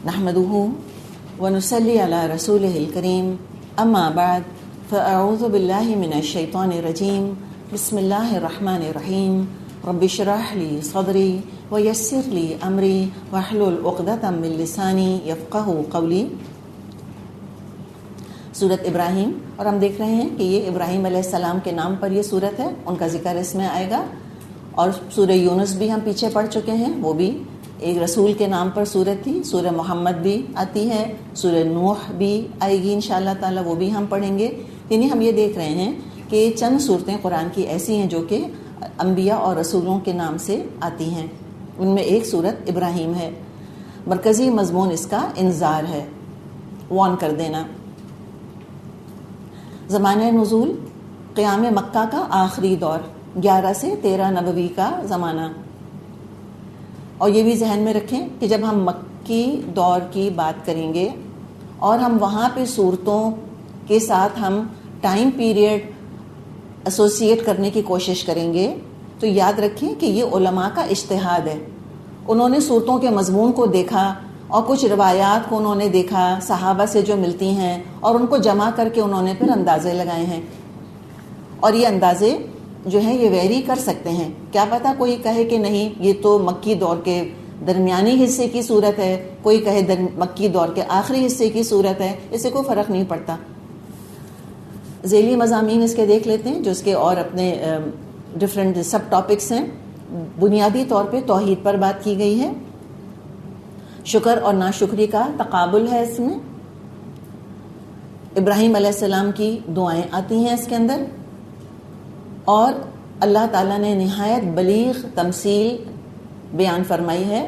نحمده ونصلي على رسوله الكريم اما بعد فاعوذ بالله من الشيطان الرجيم بسم الله الرحمن الرحيم رب اشرح لي صدري ويسر لي امري واحلل عقدة من لساني يفقهوا قولي. سورت ابراہیم، اور ہم دیکھ رہے ہیں کہ یہ ابراہیم علیہ السلام کے نام پر یہ سورت ہے، ان کا ذکر اس میں آئے گا. اور سورہ یونس بھی ہم پیچھے پڑھ چکے ہیں، وہ بھی ایک رسول کے نام پر سورت تھی. سورہ محمد بھی آتی ہے، سورہ نوح بھی آئے گی انشاءاللہ تعالی، وہ بھی ہم پڑھیں گے. یعنی ہم یہ دیکھ رہے ہیں کہ چند صورتیں قرآن کی ایسی ہیں جو کہ انبیاء اور رسولوں کے نام سے آتی ہیں. ان میں ایک صورت ابراہیم ہے. مرکزی مضمون اس کا انذار ہے، وارن کر دینا. زمانہ نزول قیام مکہ کا آخری دور، 11 سے 13 نبوی کا زمانہ. اور یہ بھی ذہن میں رکھیں کہ جب ہم مکی دور کی بات کریں گے اور ہم وہاں پہ صورتوں کے ساتھ ہم ٹائم پیریڈ ایسوسیٹ کرنے کی کوشش کریں گے تو یاد رکھیں کہ یہ علماء کا اجتہاد ہے. انہوں نے صورتوں کے مضمون کو دیکھا اور کچھ روایات کو انہوں نے دیکھا صحابہ سے جو ملتی ہیں، اور ان کو جمع کر کے انہوں نے پھر اندازے لگائے ہیں. اور یہ اندازے جو ہیں یہ ویری کر سکتے ہیں. کیا پتہ کوئی کہے کہ نہیں یہ تو مکی دور کے درمیانی حصے کی صورت ہے، کوئی کہے مکی دور کے آخری حصے کی صورت ہے، اس سے کوئی فرق نہیں پڑتا. ذیلی مضامین اس کے دیکھ لیتے ہیں جو اس کے اور اپنے ڈفرینٹ سب ٹاپکس ہیں. بنیادی طور پہ توحید پر بات کی گئی ہے. شکر اور ناشکری کا تقابل ہے اس میں. ابراہیم علیہ السلام کی دعائیں آتی ہیں اس کے اندر، اور اللہ تعالیٰ نے نہایت بلیغ تمثیل بیان فرمائی ہے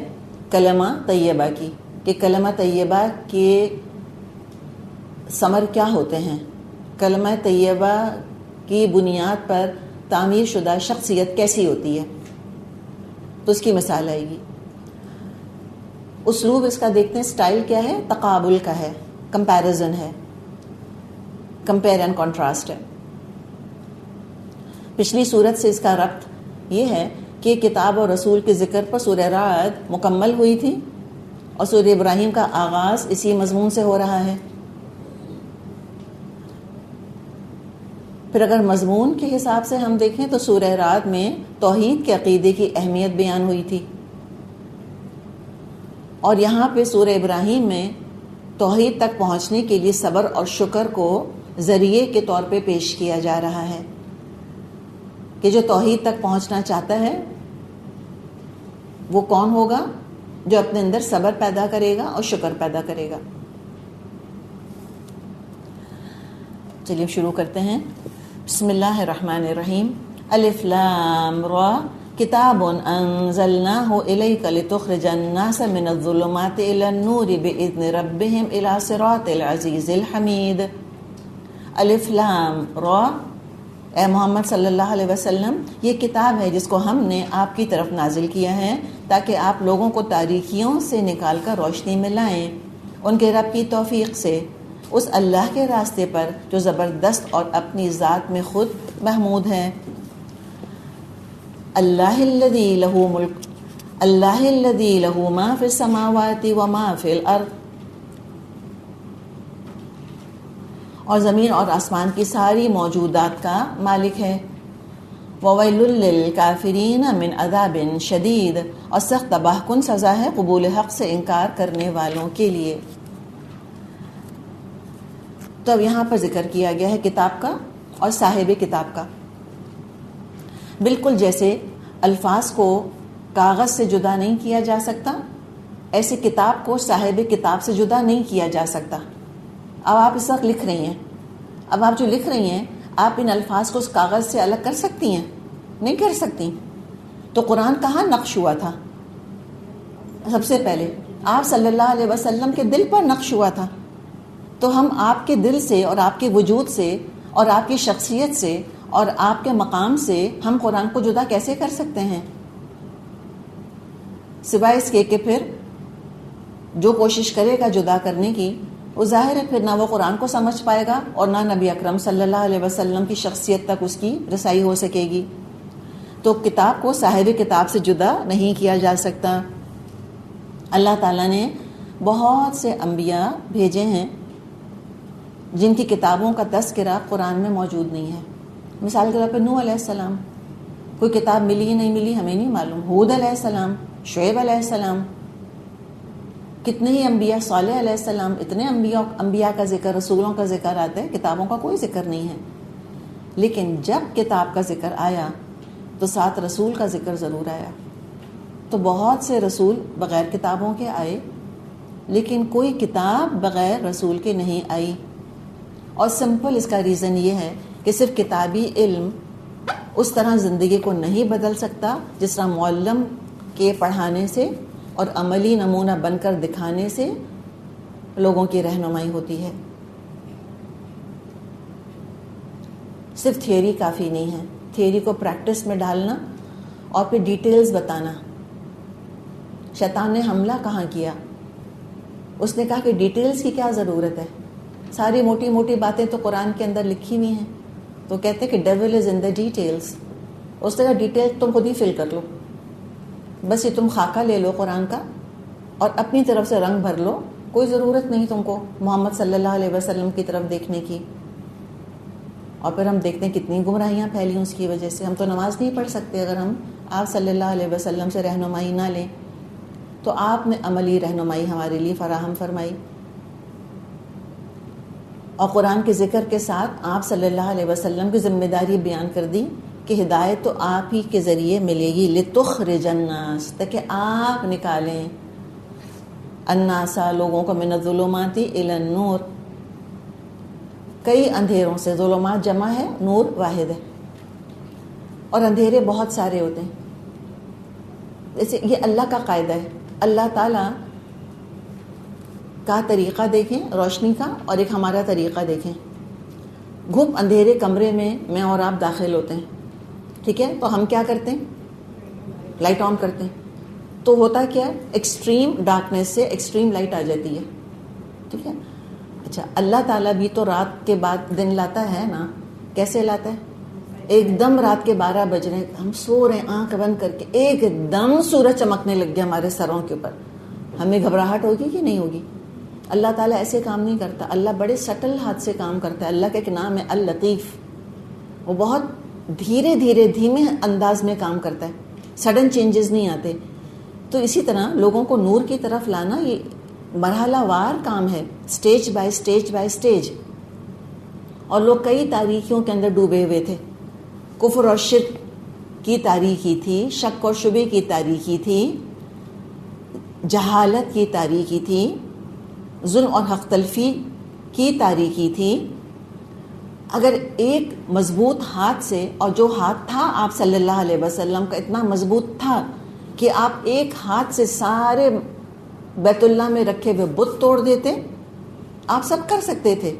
کلمہ طیبہ کی، کہ کلمہ طیبہ کے ثمر کیا ہوتے ہیں، کلمہ طیبہ کی بنیاد پر تعمیر شدہ شخصیت کیسی ہوتی ہے. تو اس کی مثال آئے گی. اسلوب اس کا دیکھتے ہیں، سٹائل کیا ہے، تقابل کا ہے، کمپیریزن ہے، کمپیئر اینڈ کنٹراسٹ ہے. پچھلی صورت سے اس کا ربط یہ ہے کہ کتاب اور رسول کے ذکر پر سورہ رعد مکمل ہوئی تھی اور سورہ ابراہیم کا آغاز اسی مضمون سے ہو رہا ہے. پھر اگر مضمون کے حساب سے ہم دیکھیں تو سورہ رعد میں توحید کے عقیدے کی اہمیت بیان ہوئی تھی، اور یہاں پہ سورہ ابراہیم میں توحید تک پہنچنے کے لیے صبر اور شکر کو ذریعے کے طور پہ پیش کیا جا رہا ہے کہ جو توحید تک پہنچنا چاہتا ہے وہ کون ہوگا؟ جو اپنے اندر صبر پیدا کرے گا اور شکر پیدا کرے گا. چلیے شروع کرتے ہیں. بسم اللہ الرحمن الرحیم. الف لام را کتاب انزلناہ الیک لتخرج الناس من الظلمات الی النور باذن ربہم الی صراط العزیز الحمید. الف لام را، اے محمد صلی اللہ علیہ وسلم یہ کتاب ہے جس کو ہم نے آپ کی طرف نازل کیا ہے تاکہ آپ لوگوں کو تاریکیوں سے نکال کر روشنی میں لائیں ان کے رب کی توفیق سے، اس اللہ کے راستے پر جو زبردست اور اپنی ذات میں خود محمود ہے. اللہ الذی لہ ملک، اللہ الذی لہ ما فی السماوات و ما فی الارض، اور زمین اور آسمان کی ساری موجودات کا مالک ہے. وویل للکافرین من عذاب شدید، اور سخت تباہ کن سزا ہے قبول حق سے انکار کرنے والوں کے لیے. تو اب یہاں پر ذکر کیا گیا ہے کتاب کا اور صاحب کتاب کا. بالکل جیسے الفاظ کو کاغذ سے جدا نہیں کیا جا سکتا، ایسے کتاب کو صاحب کتاب سے جدا نہیں کیا جا سکتا. اب آپ اس وقت لکھ رہی ہیں، اب آپ جو لکھ رہی ہیں آپ ان الفاظ کو اس کاغذ سے الگ کر سکتی ہیں؟ نہیں کر سکتی. تو قرآن کہاں نقش ہوا تھا؟ سب سے پہلے آپ صلی اللہ علیہ وسلم کے دل پر نقش ہوا تھا. تو ہم آپ کے دل سے اور آپ کے وجود سے اور آپ کی شخصیت سے اور آپ کے مقام سے ہم قرآن کو جدا کیسے کر سکتے ہیں؟ سوائے اس کے کہ پھر جو کوشش کرے گا جدا کرنے کی وہ ظاہر ہے پھر نہ وہ قرآن کو سمجھ پائے گا اور نہ نبی اکرم صلی اللہ علیہ وسلم کی شخصیت تک اس کی رسائی ہو سکے گی. تو کتاب کو صاحب کتاب سے جدا نہیں کیا جا سکتا. اللہ تعالیٰ نے بہت سے انبیاء بھیجے ہیں جن کی کتابوں کا تذکرہ قرآن میں موجود نہیں ہے. مثال کے طور پہ نوح علیہ السلام، کوئی کتاب ملی نہیں ملی ہمیں نہیں معلوم. ہود علیہ السلام، شعیب علیہ السلام، کتنے ہی انبیاء، صالح علیہ السلام، اتنے انبیاء کا ذکر، رسولوں کا ذکر آتا ہے، کتابوں کا کوئی ذکر نہیں ہے. لیکن جب کتاب کا ذکر آیا تو ساتھ رسول کا ذکر ضرور آیا. تو بہت سے رسول بغیر کتابوں کے آئے، لیکن کوئی کتاب بغیر رسول کے نہیں آئی. اور سمپل اس کا ریزن یہ ہے کہ صرف کتابی علم اس طرح زندگی کو نہیں بدل سکتا جس طرح معلم کے پڑھانے سے اور عملی نمونہ بن کر دکھانے سے لوگوں کی رہنمائی ہوتی ہے. صرف تھیوری کافی نہیں ہے، تھیوری کو پریکٹس میں ڈالنا اور پھر ڈیٹیلز بتانا. شیطان نے حملہ کہاں کیا؟ اس نے کہا کہ ڈیٹیلز کی کیا ضرورت ہے، ساری موٹی موٹی باتیں تو قرآن کے اندر لکھی ہوئی ہیں. تو کہتے ہیں کہ dual is in the details. اس نے کہا ڈیٹیل تم خود ہی فل کر لو، بس یہ تم خاکہ لے لو قرآن کا اور اپنی طرف سے رنگ بھر لو، کوئی ضرورت نہیں تم کو محمد صلی اللہ علیہ وسلم کی طرف دیکھنے کی. اور پھر ہم دیکھتے ہیں کتنی گمراہیاں پھیلی اس کی وجہ سے. ہم تو نماز نہیں پڑھ سکتے اگر ہم آپ صلی اللہ علیہ وسلم سے رہنمائی نہ لیں. تو آپ نے عملی رہنمائی ہمارے لیے فراہم فرمائی، اور قرآن کے ذکر کے ساتھ آپ صلی اللہ علیہ وسلم کی ذمہ داری بیان کر دی کہ ہدایت تو آپ ہی کے ذریعے ملے گی. لِتُخْرِجَ النَّاسَ، تاکہ آپ نکالیں الناس لوگوں کو من الظلمات الی النور، کئی اندھیروں سے. ظلمات جمع ہے، نور واحد ہے، اور اندھیرے بہت سارے ہوتے ہیں. جیسے یہ اللہ کا قاعدہ ہے. اللہ تعالیٰ کا طریقہ دیکھیں روشنی کا، اور ایک ہمارا طریقہ دیکھیں. گھپ اندھیرے کمرے میں اور آپ داخل ہوتے ہیں، ٹھیک ہے، تو ہم کیا کرتے ہیں؟ لائٹ آن کرتے ہیں. تو ہوتا کیا ہے؟ ایکسٹریم ڈارکنیس سے ایکسٹریم لائٹ آ جاتی ہے، ٹھیک ہے. اچھا، اللہ تعالیٰ بھی تو رات کے بعد دن لاتا ہے نا. کیسے لاتا ہے؟ ایک دم رات کے 12 بج رہے ہیں، ہم سو رہے ہیں آنکھ بند کر کے، ایک دم سورج چمکنے لگ گیا ہمارے سروں کے اوپر. ہمیں گھبراہٹ ہوگی کہ نہیں ہوگی؟ اللہ تعالیٰ ایسے کام نہیں کرتا. اللہ بڑے سٹل ہاتھ سے کام کرتا ہے. اللہ کا ایک نام ہے اللطیف. وہ بہت دھیرے دھیرے دھیمے انداز میں کام کرتا ہے، سڈن چینجز نہیں آتے. تو اسی طرح لوگوں کو نور کی طرف لانا یہ مرحلہ وار کام ہے، stage by stage by stage. اور لوگ کئی تاریکیوں کے اندر ڈوبے ہوئے تھے. کفر اور شرک کی تاریکی تھی، شک اور شبے کی تاریکی تھی، جہالت کی تاریکی تھی، ظلم اور حق تلفی کی تاریکی تھی. اگر ایک مضبوط ہاتھ سے، اور جو ہاتھ تھا آپ صلی اللہ علیہ وسلم کا اتنا مضبوط تھا کہ آپ ایک ہاتھ سے سارے بیت اللہ میں رکھے ہوئے بت توڑ دیتے، آپ سب کر سکتے تھے.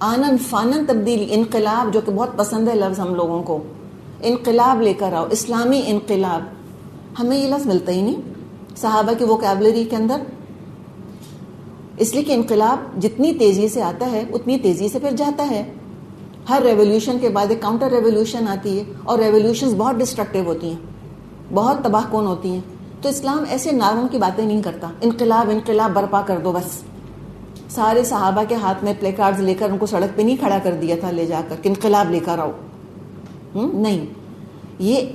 آنن فانن تبدیلی، انقلاب، جو کہ بہت پسند ہے لفظ ہم لوگوں کو، انقلاب لے کر آؤ، اسلامی انقلاب. ہمیں یہ لفظ ملتا ہی نہیں صحابہ کی ووکیبلری کے اندر، اس لیے کہ انقلاب جتنی تیزی سے آتا ہے اتنی تیزی سے پھر جاتا ہے. ہر ریولیوشن کے بعد ایک کاؤنٹر ریولیوشن آتی ہے، اور ریولیوشنز بہت ڈسٹرکٹیو ہوتی ہیں، بہت تباہ کن ہوتی ہیں. تو اسلام ایسے نعروں کی باتیں نہیں کرتا، انقلاب انقلاب برپا کر دو بس. سارے صحابہ کے ہاتھ میں پلے کارڈز لے کر ان کو سڑک پہ نہیں کھڑا کر دیا تھا لے جا کر کہ انقلاب لے کر آؤ. نہیں، یہ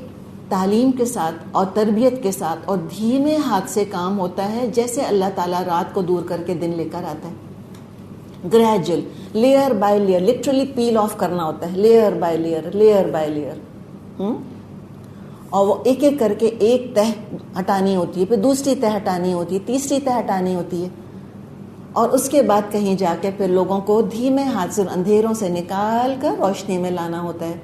تعلیم کے ساتھ اور تربیت کے ساتھ اور دھیمے ہاتھ سے کام ہوتا ہے، جیسے اللہ تعالیٰ رات کو دور کر کے دن لے کر آتا ہے. Gradual, layer by layer, literally peel off کرنا ہوتا ہے، layer by layer, layer by layer. اور وہ ایک ایک کر کے ایک تہ ہٹانی ہوتی ہے، پھر دوسری تہ ہٹانی ہوتی ہے، تیسری تہ ہٹانی ہوتی ہے، اور اس کے بعد کہیں جا کے پھر لوگوں کو دھیمے ہاتھ سے اندھیروں سے نکال کر روشنی میں لانا ہوتا ہے.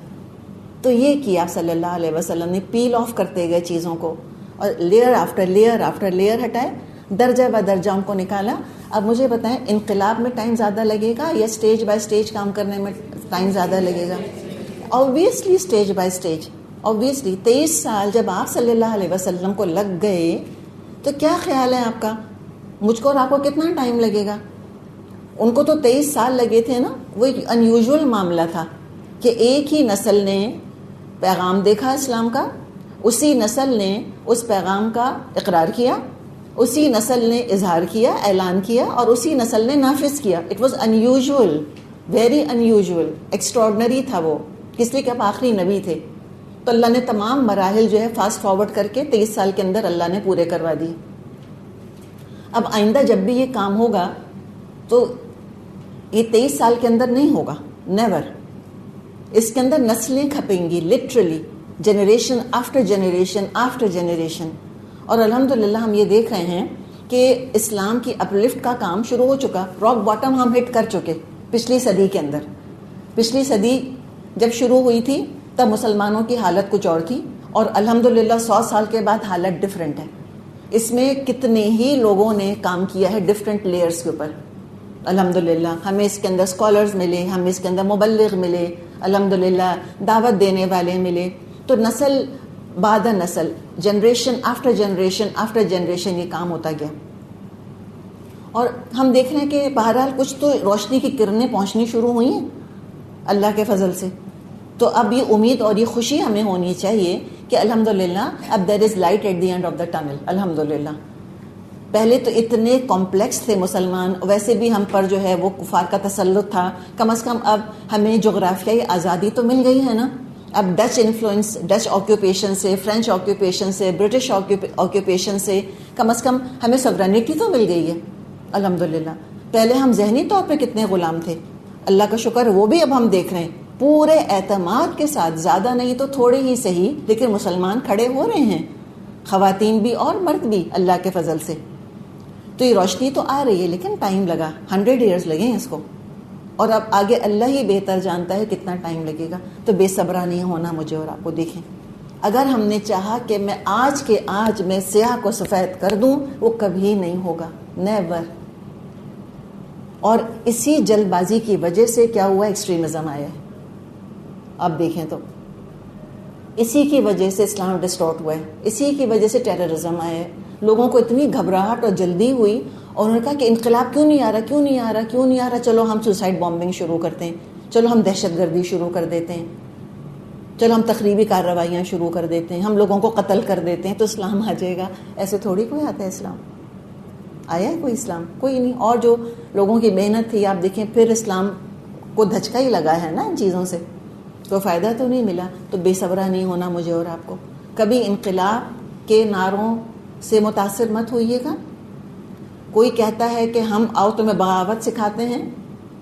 تو یہ کیا آپ صلی اللہ علیہ وسلم نے، پیل آف کرتے گئے چیزوں کو، اور layer after layer after layer ہٹائے، درجہ با درجہ ان کو نکالا. اب مجھے بتائیں، انقلاب میں ٹائم زیادہ لگے گا یا اسٹیج بائی اسٹیج کام کرنے میں ٹائم زیادہ لگے گا؟ Obviously stage by stage. Obviously 23 سال جب آپ صلی اللہ علیہ وسلم کو لگ گئے تو کیا خیال ہے آپ کا مجھ کو اور آپ کو کتنا ٹائم لگے گا؟ ان کو تو 23 سال لگے تھے نا. وہ ایک انیوژول معاملہ تھا کہ ایک ہی نسل نے پیغام دیکھا اسلام کا، اسی نسل نے اس پیغام کا اقرار کیا، اسی نسل نے اظہار کیا، اعلان کیا، اور اسی نسل نے نافذ کیا. اٹ واز انیوژول، ویری انیوژول، ایکسٹراڈنری تھا وہ، اس لیے کہ آپ آخری نبی تھے. تو اللہ نے تمام مراحل جو ہے فاسٹ فارورڈ کر کے 23 سال کے اندر اللہ نے پورے کروا دی. اب آئندہ جب بھی یہ کام ہوگا تو یہ 23 سال کے اندر نہیں ہوگا، نیور. اس کے اندر نسلیں کھپیں گی، literally generation after generation after generation. اور الحمدللہ ہم یہ دیکھ رہے ہیں کہ اسلام کی اپلفٹ کا کام شروع ہو چکا. راک باٹم ہم ہٹ کر چکے پچھلی صدی کے اندر. پچھلی صدی جب شروع ہوئی تھی تب مسلمانوں کی حالت کچھ اور تھی، اور الحمدللہ 100 سال کے بعد حالت ڈفرینٹ ہے. اس میں کتنے ہی لوگوں نے کام کیا ہے ڈفرینٹ لیئرز کے اوپر. الحمدللہ ہمیں اس کے اندر اسکالرز ملے، ہمیں اس کے اندر مبلغ ملے، الحمدللہ دعوت دینے والے ملے. تو نسل بعد نسل، generation after generation after generation یہ کام ہوتا گیا. اور ہم دیکھ رہے ہیں کہ بہرحال کچھ تو روشنی کی کرنیں پہنچنی شروع ہوئی ہیں اللہ کے فضل سے. تو اب یہ امید اور یہ خوشی ہمیں ہونی چاہیے کہ الحمدللہ اب there is light at the end of the tunnel. الحمدللہ پہلے تو اتنے کمپلیکس تھے مسلمان، ویسے بھی ہم پر جو ہے وہ کفار کا تسلط تھا. کم از کم اب ہمیں جغرافیائی آزادی تو مل گئی ہے نا. اب ڈچ انفلوئنس، ڈچ آکوپیشن سے، فرینچ آکوپیشن سے، برٹش آکوپیشن سے کم از کم ہمیں سورینٹی تو مل گئی ہے الحمدللہ. پہلے ہم ذہنی طور پہ کتنے غلام تھے، اللہ کا شکر وہ بھی اب ہم دیکھ رہے ہیں پورے اعتماد کے ساتھ. زیادہ نہیں تو تھوڑے ہی صحیح، لیکن مسلمان کھڑے ہو رہے ہیں، خواتین بھی اور مرد بھی اللہ کے فضل سے. تو یہ روشنی تو آ رہی ہے، لیکن ٹائم لگا، 100 ایئرز لگے ہیں اس کو. اور اب آگے اللہ ہی بہتر جانتا ہے کتنا ٹائم لگے گا. تو بے صبرا نہیں ہونا مجھے اور آپ کو. دیکھیں اگر ہم نے چاہا کہ میں آج کے آج میں سیاہ کو سفید کر دوں، وہ کبھی نہیں ہوگا، نیور. اور اسی جلد بازی کی وجہ سے کیا ہوا، ایکسٹریمزم آیا ہے. اب دیکھیں تو اسی کی وجہ سے اسلام ڈسٹورٹ ہوا ہے، اسی کی وجہ سے ٹیررزم آیا ہے. لوگوں کو اتنی گھبراہٹ اور جلدی ہوئی، اور انہوں نے کہا کہ انقلاب کیوں نہیں آ رہا، کیوں نہیں آ رہا، کیوں نہیں آ رہا. چلو ہم سوسائڈ بامبنگ شروع کرتے ہیں، چلو ہم دہشت گردی شروع کر دیتے ہیں، چلو ہم تخریبی کارروائیاں شروع کر دیتے ہیں، ہم لوگوں کو قتل کر دیتے ہیں تو اسلام آ جائے گا. ایسے تھوڑی کوئی آتا ہے اسلام. آیا ہے کوئی اسلام؟ کوئی نہیں. اور جو لوگوں کی محنت تھی آپ دیکھیں، پھر اسلام کو دھچکا ہی لگا ہے نا ان چیزوں سے، کوئی فائدہ تو نہیں ملا. تو بے صبرا نہیں ہونا مجھے اور آپ کو. کبھی انقلاب کے نعروں سے متاثر مت ہوئیے گا. کوئی کہتا ہے کہ ہم آؤ تمہیں بغاوت سکھاتے ہیں،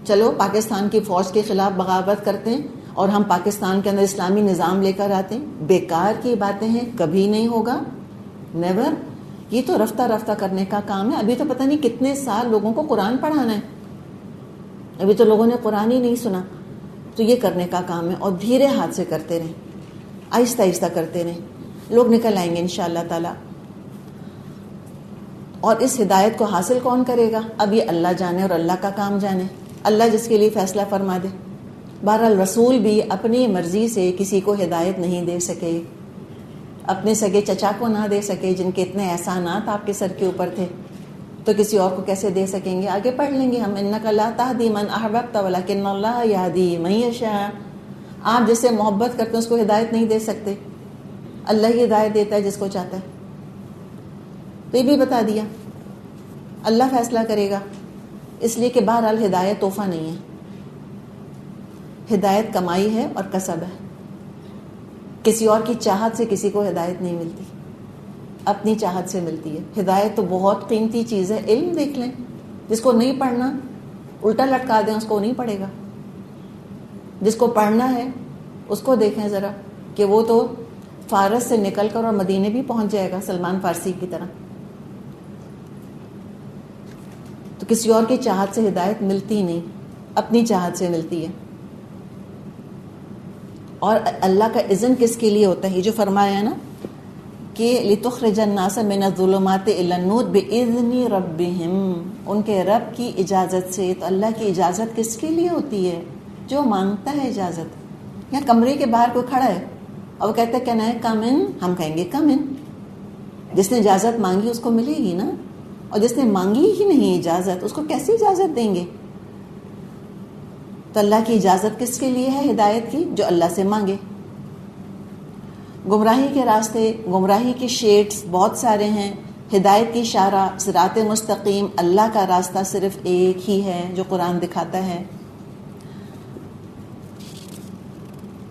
چلو پاکستان کی فوج کے خلاف بغاوت کرتے ہیں اور ہم پاکستان کے اندر اسلامی نظام لے کر آتے ہیں. بیکار کی باتیں ہیں، کبھی نہیں ہوگا، نیور. یہ تو رفتہ رفتہ کرنے کا کام ہے. ابھی تو پتہ نہیں کتنے سال لوگوں کو قرآن پڑھانا ہے، ابھی تو لوگوں نے قرآن ہی نہیں سنا. تو یہ کرنے کا کام ہے، اور دھیرے ہاتھ سے کرتے رہیں، آہستہ آہستہ کرتے رہیں، لوگ نکل آئیں گے انشاءاللہ تعالی. اور اس ہدایت کو حاصل کون کرے گا؟ اب یہ اللہ جانے اور اللہ کا کام جانے، اللہ جس کے لیے فیصلہ فرما دے. بہرحال رسول بھی اپنی مرضی سے کسی کو ہدایت نہیں دے سکے، اپنے سگے چچا کو نہ دے سکے جن کے اتنے احسانات آپ کے سر کے اوپر تھے، تو کسی اور کو کیسے دے سکیں گے؟ آگے پڑھ لیں گے ہم، انک لا تہدی من احببت ولکن اللہ یہدی من یشاء. آپ جس سے محبت کرتے ہیں اس کو ہدایت نہیں دے سکتے، اللہ ہی ہدایت دیتا ہے جس کو چاہتا ہے. تو یہ بھی بتا دیا اللہ فیصلہ کرے گا، اس لیے کہ بہرحال ہدایت تحفہ نہیں ہے، ہدایت کمائی ہے اور کسب ہے. کسی اور کی چاہت سے کسی کو ہدایت نہیں ملتی، اپنی چاہت سے ملتی ہے. ہدایت تو بہت قیمتی چیز ہے. علم دیکھ لیں، جس کو نہیں پڑھنا الٹا لٹکا دیں، اس کو نہیں پڑھے گا. جس کو پڑھنا ہے اس کو دیکھیں ذرا کہ وہ تو فارس سے نکل کر اور مدینے بھی پہنچ جائے گا سلمان فارسی کی طرح. تو کسی اور کی چاہت سے ہدایت ملتی نہیں، اپنی چاہت سے ملتی ہے. اور اللہ کا اذن کس کے لیے ہوتا ہے؟ یہ جو فرمایا ہے نا کہ لِتُخْرِجَ النَّاسَ مِنَ الظُّلُمَاتِ إِلَى النُّورِ بِإِذْنِ رَبِّهِمْ، ان کے رب کی اجازت سے. تو اللہ کی اجازت کس کے لیے ہوتی ہے؟ جو مانگتا ہے اجازت. یہاں کمرے کے باہر کوئی کھڑا ہے اور وہ کہتا ہے کین آئی کم ان، ہم کہیں گے کم ان. جس نے اجازت مانگی اس کو ملے گی نا، اور جس نے مانگی ہی نہیں اجازت اس کو کیسے اجازت دیں گے؟ تو اللہ کی اجازت کس کے لیے ہے ہدایت کی؟ جو اللہ سے مانگے. گمراہی کے راستے، گمراہی کے شیڈز بہت سارے ہیں، ہدایت کی شارع صراط مستقیم، اللہ کا راستہ صرف ایک ہی ہے جو قرآن دکھاتا ہے.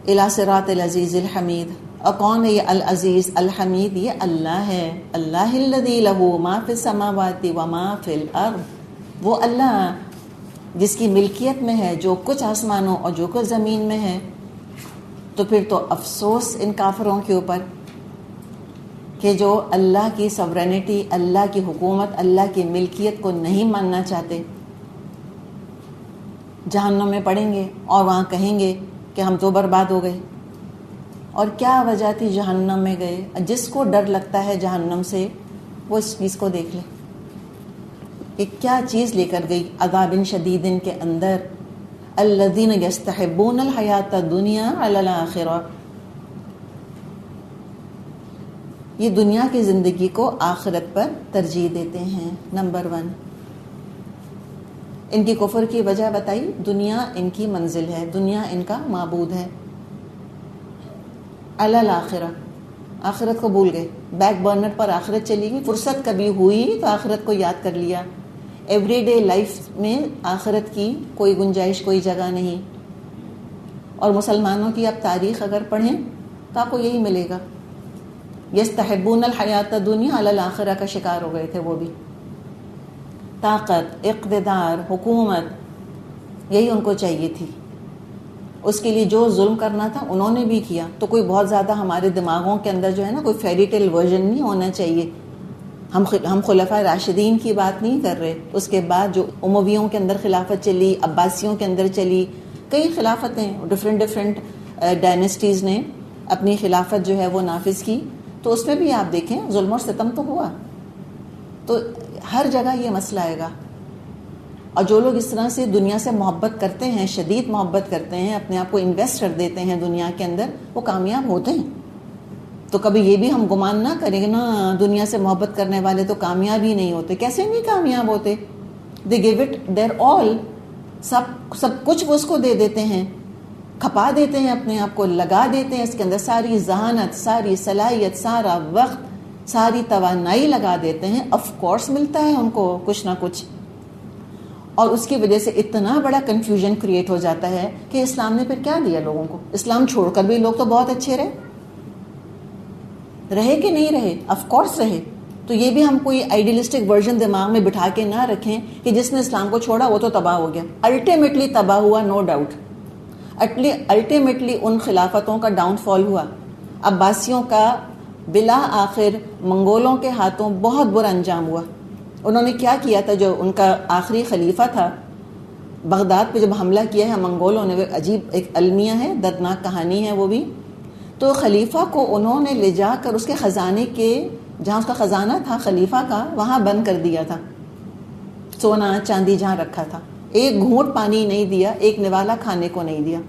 الی صراط العزیز الحمید. اور کون ہے یہ العزیز الحمید؟ یہ اللہ ہے. اللہ الذی لہ ما فی السماوات و ما فی الارض. وہ اللہ جس کی ملکیت میں ہے جو کچھ آسمانوں اور جو کچھ زمین میں ہے. تو پھر تو افسوس ان کافروں کے اوپر کہ جو اللہ کی سورینٹی، اللہ کی حکومت، اللہ کی ملکیت کو نہیں ماننا چاہتے. جہنم میں پڑیں گے اور وہاں کہیں گے کہ ہم تو برباد ہو گئے. اور کیا وجہ تھی جہنم میں گئے؟ جس کو ڈر لگتا ہے جہنم سے وہ اس چیز کو دیکھ لے کہ کیا چیز لے کر گئی عذاب شدید کے اندر. الذین یستحبون الحیات الدنیا علی الآخرہ. یہ دنیا کی زندگی کو آخرت پر ترجیح دیتے ہیں. نمبر 1 ان کی کفر کی وجہ بتائی، دنیا ان کی منزل ہے، دنیا ان کا معبود ہے. علی الآخرہ، آخرت کو بھول گئے، بیک برنر پر آخرت چلی گئی. فرصت کبھی ہوئی تو آخرت کو یاد کر لیا. ایوری ڈے لائف میں آخرت کی کوئی گنجائش، کوئی جگہ نہیں. اور مسلمانوں کی اب تاریخ اگر پڑھیں تو آپ کو یہی ملے گا. یستحبون الحیات الدنیا علی الآخرہ کا شکار ہو گئے تھے وہ بھی. طاقت، اقتدار، حکومت، یہی ان کو چاہیے تھی. اس کے لیے جو ظلم کرنا تھا انہوں نے بھی کیا. تو کوئی بہت زیادہ ہمارے دماغوں کے اندر جو ہے نا کوئی فیری ٹیل ورژن نہیں ہونا چاہیے. ہم خلفائے راشدین کی بات نہیں کر رہے. اس کے بعد جو امویوں کے اندر خلافت چلی، عباسیوں کے اندر چلی، کئی خلافتیں ڈفرینٹ ڈائنسٹیز نے اپنی خلافت جو ہے وہ نافذ کی. تو اس میں بھی آپ دیکھیں ظلم اور ستم تو ہوا. تو ہر جگہ یہ مسئلہ آئے گا. اور جو لوگ اس طرح سے دنیا سے محبت کرتے ہیں، شدید محبت کرتے ہیں، اپنے آپ کو انویسٹ کر دیتے ہیں دنیا کے اندر، وہ کامیاب ہوتے ہیں. تو کبھی یہ بھی ہم گمان نہ کریں کہ نا دنیا سے محبت کرنے والے تو کامیاب ہی نہیں ہوتے. کیسے نہیں کامیاب ہوتے؟ دے گیو اٹ دیر آل. سب کچھ وہ اس کو دے دیتے ہیں، کھپا دیتے ہیں، اپنے آپ کو لگا دیتے ہیں اس کے اندر، ساری ذہانت، ساری صلاحیت، سارا وقت، ساری توانائی لگا دیتے ہیں. آف کورس ملتا ہے ان کو کچھ نہ کچھ. اور اس کی وجہ سے اتنا بڑا کنفیوژن کریٹ ہو جاتا ہے کہ اسلام نے پھر کیا دیا لوگوں کو؟ اسلام چھوڑ کر بھی لوگ تو بہت اچھے رہے کہ نہیں رہے؟ آف کورس رہے. تو یہ بھی ہم کوئی آئیڈیلسٹک ورژن دماغ میں بٹھا کے نہ رکھیں کہ جس نے اسلام کو چھوڑا وہ تو تباہ ہو گیا. الٹیمیٹلی تباہ ہوا، نو ڈاؤٹ. الٹیمیٹلی ان خلافتوں کا ڈاؤن فال ہوا. عباسیوں کا بلا آخر منگولوں کے ہاتھوں بہت برا انجام ہوا. انہوں نے کیا کیا تھا؟ جو ان کا آخری خلیفہ تھا، بغداد پہ جب حملہ کیا ہے منگولوں نے، عجیب ایک المیہ ہے، دردناک کہانی ہے وہ بھی. تو خلیفہ کو انہوں نے لے جا کر اس کے خزانے کے، جہاں اس کا خزانہ تھا خلیفہ کا، وہاں بند کر دیا تھا. سونا چاندی جہاں رکھا تھا، ایک گھونٹ پانی نہیں دیا، ایک نوالا کھانے کو نہیں دیا.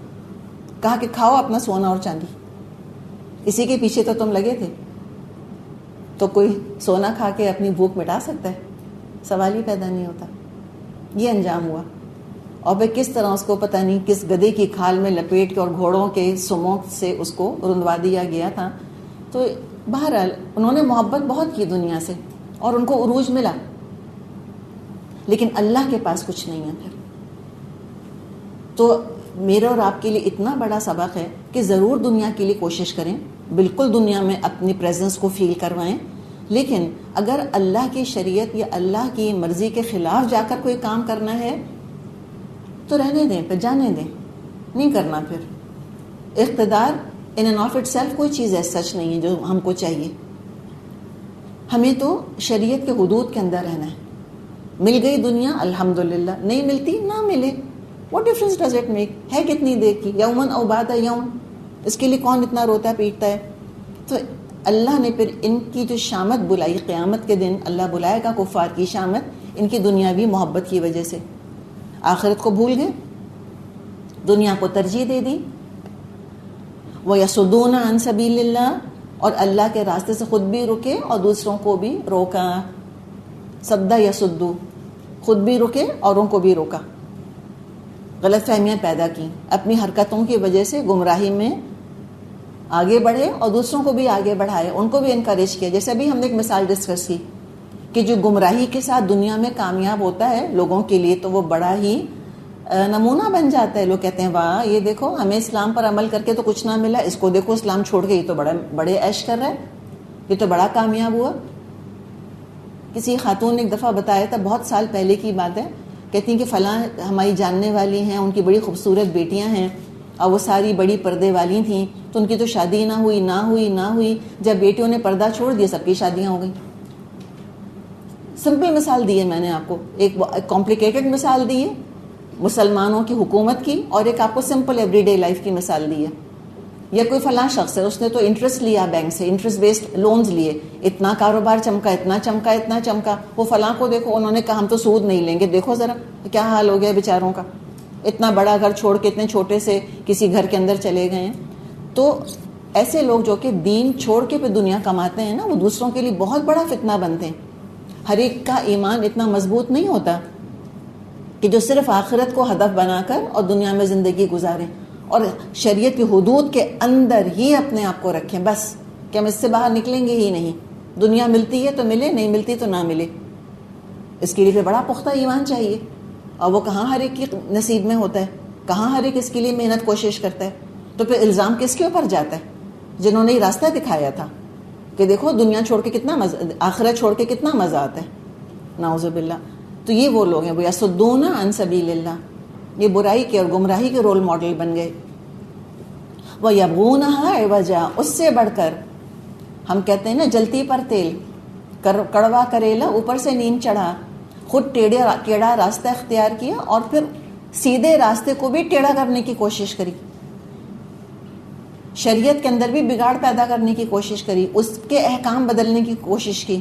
کہا کہ کھاؤ اپنا سونا اور چاندی، اسی کے پیچھے تو تم لگے تھے. تو کوئی سونا کھا کے اپنی بھوک مٹا سکتا ہے؟ سوال ہی پیدا نہیں ہوتا. یہ انجام ہوا. اور پھر کس طرح اس کو پتہ نہیں کس گدے کی کھال میں لپیٹ کے اور گھوڑوں کے سموں سے اس کو رندوا دیا گیا تھا. تو بہرحال انہوں نے محبت بہت کی دنیا سے اور ان کو عروج ملا، لیکن اللہ کے پاس کچھ نہیں ہے پھر. تو میرے اور آپ کے لیے اتنا بڑا سبق ہے کہ ضرور دنیا کے لیے کوشش کریں، بالکل دنیا میں اپنی پریزنس کو فیل کروائیں، لیکن اگر اللہ کی شریعت یا اللہ کی مرضی کے خلاف جا کر کوئی کام کرنا ہے تو رہنے دیں، پھر جانے دیں، نہیں کرنا. پھر اقتدار in and of it self کوئی چیز ایسا سچ نہیں ہے جو ہم کو چاہیے. ہمیں تو شریعت کے حدود کے اندر رہنا ہے. مل گئی دنیا الحمدللہ، نہیں ملتی نہ ملے، what difference does it make? ہے کتنی دیر کی، یومن او بعد یوم، اس کے لیے کون اتنا روتا پیٹتا ہے؟ تو اللہ نے پھر ان کی جو شامت بلائی، قیامت کے دن اللہ بلائے گا کفار کی شامت ان کی دنیاوی محبت کی وجہ سے. آخرت کو بھول گئے، دنیا کو ترجیح دے دی. وَيَصُدُّونَ عَن سَبِيلِ اللَّهِ، اور اللہ کے راستے سے خود بھی رکے اور دوسروں کو بھی روکا. صدّ یصد، خود بھی رکے اوروں کو بھی روکا. غلط فہمیاں پیدا کی، اپنی حرکتوں کی وجہ سے گمراہی میں آگے بڑھے اور دوسروں کو بھی آگے بڑھائے، ان کو بھی انکریج کیا. جیسے ابھی ہم نے ایک مثال ڈسکس کی کہ جو گمراہی کے ساتھ دنیا میں کامیاب ہوتا ہے لوگوں کے لیے تو وہ بڑا ہی نمونہ بن جاتا ہے. لوگ کہتے ہیں واہ یہ دیکھو ہمیں اسلام پر عمل کر کے تو کچھ نہ ملا, اس کو دیکھو اسلام چھوڑ کے یہ تو بڑے عیش کر رہا ہے, یہ تو بڑا کامیاب ہوا. کسی خاتون نے ایک دفعہ بتایا تھا, بہت سال پہلے کی بات ہے, کہتی ہیں کہ فلاں ہماری جاننے والی ہیں, ان کی بڑی خوبصورت بیٹیاں ہیں اور وہ ساری بڑی پردے والی تھیں, تو ان کی تو شادی نہ ہوئی. جب بیٹیوں نے پردہ چھوڑ دیا سب کی شادیاں ہو گئیں. سمپل مثال دی ہے میں نے آپ کو, ایک کمپلیکیٹڈ مثال دی ہے مسلمانوں کی حکومت کی, اور ایک آپ کو سمپل ایوری ڈے لائف کی مثال دی ہے. یا کوئی فلاں شخص ہے, اس نے تو انٹرسٹ لیا بینک سے, انٹرسٹ بیسڈ لونز لیے, اتنا کاروبار چمکا, اتنا چمکا. وہ فلاں کو دیکھو, انہوں نے کہا ہم تو سود نہیں لیں گے, دیکھو ذرا کیا حال ہو گیا بیچاروں کا, اتنا بڑا گھر چھوڑ کے اتنے چھوٹے سے کسی گھر کے اندر چلے گئے ہیں. تو ایسے لوگ جو کہ دین چھوڑ کے پھر دنیا کماتے ہیں نا, وہ دوسروں کے لیے بہت بڑا فتنہ بنتے ہیں. ہر ایک کا ایمان اتنا مضبوط نہیں ہوتا کہ جو صرف آخرت کو ہدف بنا کر اور دنیا میں زندگی گزاریں اور شریعت کی حدود کے اندر ہی اپنے آپ کو رکھیں, بس کہ ہم اس سے باہر نکلیں گے ہی نہیں. دنیا ملتی ہے تو ملے, نہیں ملتی تو نہ ملے. اس کے لیے پھر بڑا پختہ ایمان چاہیے, اور وہ کہاں ہر ایک کی نصیب میں ہوتا ہے, کہاں ہر ایک اس کے لیے محنت کوشش کرتا ہے. تو پھر الزام کس کے اوپر جاتا ہے؟ جنہوں نے یہ راستہ دکھایا تھا کہ دیکھو دنیا چھوڑ کے کتنا مزہ, آخرت چھوڑ کے کتنا مزہ آتا ہے. نعوذ باللہ. تو یہ وہ لوگ ہیں وہ یصدون عن سبیل اللہ, یہ برائی کے اور گمراہی کے رول ماڈل بن گئے. وَيَبْغُونَهَا عِوَجًا, اس سے بڑھ کر ہم کہتے ہیں نا جلتی پر تیل, کڑوا کریلا اوپر سے نیم چڑھا, خود ٹیڑھا راستہ اختیار کیا اور پھر سیدھے راستے کو بھی ٹیڑھا کرنے کی کوشش کری, شریعت کے اندر بھی بگاڑ پیدا کرنے کی کوشش کری, اس کے احکام بدلنے کی کوشش کی.